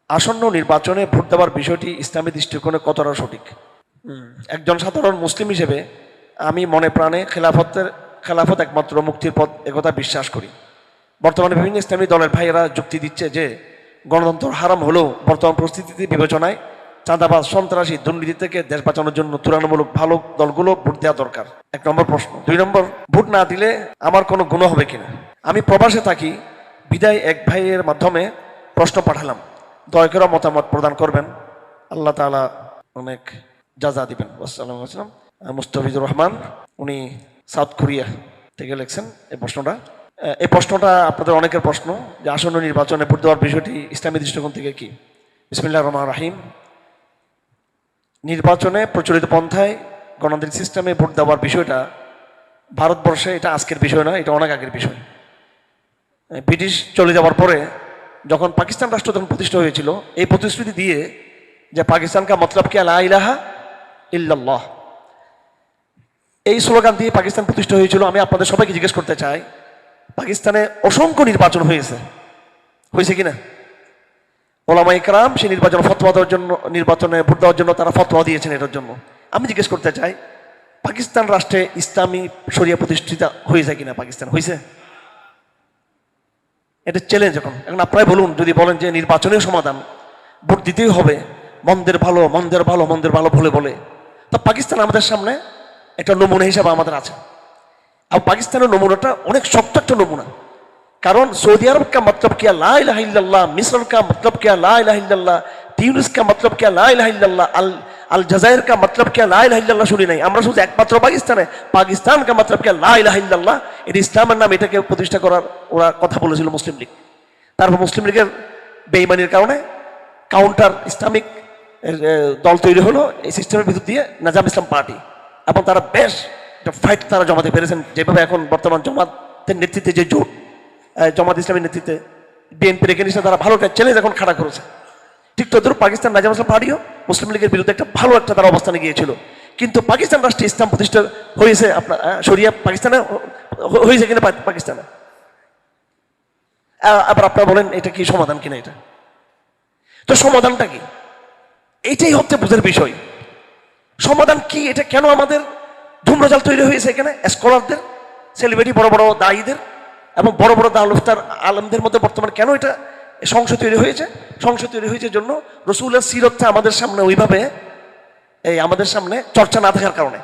আসন্ন নির্বাচনে ভোট দেওয়ার বিষয়টি ইসলামী দৃষ্টিকোণে কতটা সঠিক? একজন সাধারণ মুসলিম হিসেবে আমি মনে প্রাণে খেলাফত একমাত্র মুক্তির পথ একথা বিশ্বাস করি। বর্তমানে বিভিন্ন ইসলামী দলের ভাইয়েরা যুক্তি দিচ্ছে যে গণতন্ত্র হারাম হলেও বর্তমান পরিস্থিতিতে বিবেচনায় চাঁদাবাজ, সন্ত্রাসী, দুর্নীতি থেকে দেশ বাঁচানোর জন্য তুলনামূলক ভালো দলগুলো ভোট দেওয়া দরকার। 1 নম্বর প্রশ্ন। 2 নম্বর, ভোট না দিলে আমার কোনো গুনাহ হবে কিনা? আমি প্রবাসে থাকি বিদায় এক ভাইয়ের মাধ্যমে প্রশ্ন পাঠালাম, দয়া করে মতামত প্রদান করবেন, আল্লাহ তাআলা অনেক জাযা দিবেন। আসসালামু আলাইকুম। মুস্তাফিজুর রহমান, উনি সাউথ কোরিয়া থেকে লিখছেন এই প্রশ্নটা আপনাদের অনেকের প্রশ্ন যে আসন্ন নির্বাচনে ভোট দেওয়ার বিষয়টি ইসলামী দৃষ্টিকোণ থেকে কি। বিসমিল্লাহির রহমানির রহিম। নির্বাচনে প্রচলিত পন্থায় গণতান্ত্রিক সিস্টেমে ভোট দেওয়ার বিষয়টা ভারতবর্ষে এটা আজকের বিষয় না, এটা অনেক আগের বিষয়। ব্রিটিশ চলে যাওয়ার পরে যখন পাকিস্তান রাষ্ট্র যখন প্রতিষ্ঠা হয়েছিল, এই প্রতিশ্রুতি দিয়ে যে পাকিস্তান কা মতলব কি লা ইলাহা ইল্লাল্লাহ, এই স্লোগান দিয়ে পাকিস্তান প্রতিষ্ঠা হয়েছিল। আমি আপনাদের সবাইকে জিজ্ঞেস করতে চাই, পাকিস্তানে অসংখ্য নির্বাচন হয়েছে কিনা? ওলামায়ে কেরাম সেই নির্বাচনে ভোট দেওয়ার জন্য তারা ফতোয়া দিয়েছেন এটার জন্য। আমি জিজ্ঞেস করতে চাই, পাকিস্তান রাষ্ট্রে ইসলামী শরিয়া প্রতিষ্ঠিত হয়েছে কিনা? পাকিস্তান হয়েছে? এটা চ্যালেঞ্জ। এখন আপনারাই বলুন, যদি বলেন যে নির্বাচনের সমাধান ভোট দিতেই হবে, মন্দের ভালো বলে, তো পাকিস্তান আমাদের সামনে একটা নমুনা হিসাবে আমাদের আছে। আর পাকিস্তানের নমুনাটা অনেক শক্ত একটা নমুনা। কারণ সৌদি আরব কা মতলব কিয়া লা ইলাহা ইল্লাল্লাহ, মিসর কা মতলব কিয়া লা ইলাহা ইল্লাল্লাহ, তিউনিস কা মতলব কিয়া লা ইলাহা ইল্লাল্লাহ, আল জাজায়ের কা মতলব কিয়া লা ইলাহা ইল্লাল্লাহ শুনি নাই আমরা, শুধু একমাত্র পাকিস্তান কা মতলব কিয়া লা ইলাহা ইল্লাল্লাহ। এটা ইসলামের নাম, এটাকে প্রতিষ্ঠা করার ওরা কথা বলেছিল মুসলিম লীগ। তারপর মুসলিম লীগের বেঈমানির কারণে কাউন্টার ইসলামিক দল তৈরি হলো এই সিস্টেমের ভিতর দিয়ে, নাজাম ইসলাম পার্টি। এবং তারা বেশ একটা ফাইট তারা জমাতে পেরেছেন। যেভাবে এখন বর্তমান জামাতের নেতৃত্বে যে জোট, জামাত ইসলামের নেতৃত্বে বিএনপির এগেইনস্টে তারা ভালো একটা চ্যালেঞ্জ এখন খাড়া করেছে। ঠিক তদ্রুপ পাকিস্তান নাজাম ইসলাম পার্টিও মুসলিম লীগের বিরুদ্ধে একটা ভালো একটা তারা অবস্থানে গিয়েছিল। কিন্তু পাকিস্তান রাষ্ট্রে ইসলাম প্রতিষ্ঠা হয়েছে, আপনার শরিয়া পাকিস্তানে হয়েছে কিনা? পাকিস্তানে। আবার আপনারা বলেন এটা কি সমাধান কিনা? এটা তো সমাধানটা কি? এইটাই হচ্ছে বুঝার বিষয়। সমাধান কি? এটা কেন আমাদের ধূম্রজাল তৈরি হয়েছে এখানে? স্কলারদের, সেলিব্রিটি, বড় বড় দায়ীদের এবং বড় বড় দাওলফতার আলেমদের মধ্যে বর্তমানে কেন এটা সংশয় তৈরি হয়েছে? সংশয় তৈরি হয়েছে জন্য রসুলের সিরতটা আমাদের সামনে ওইভাবে আমাদের সামনে চর্চা না থাকার কারণে।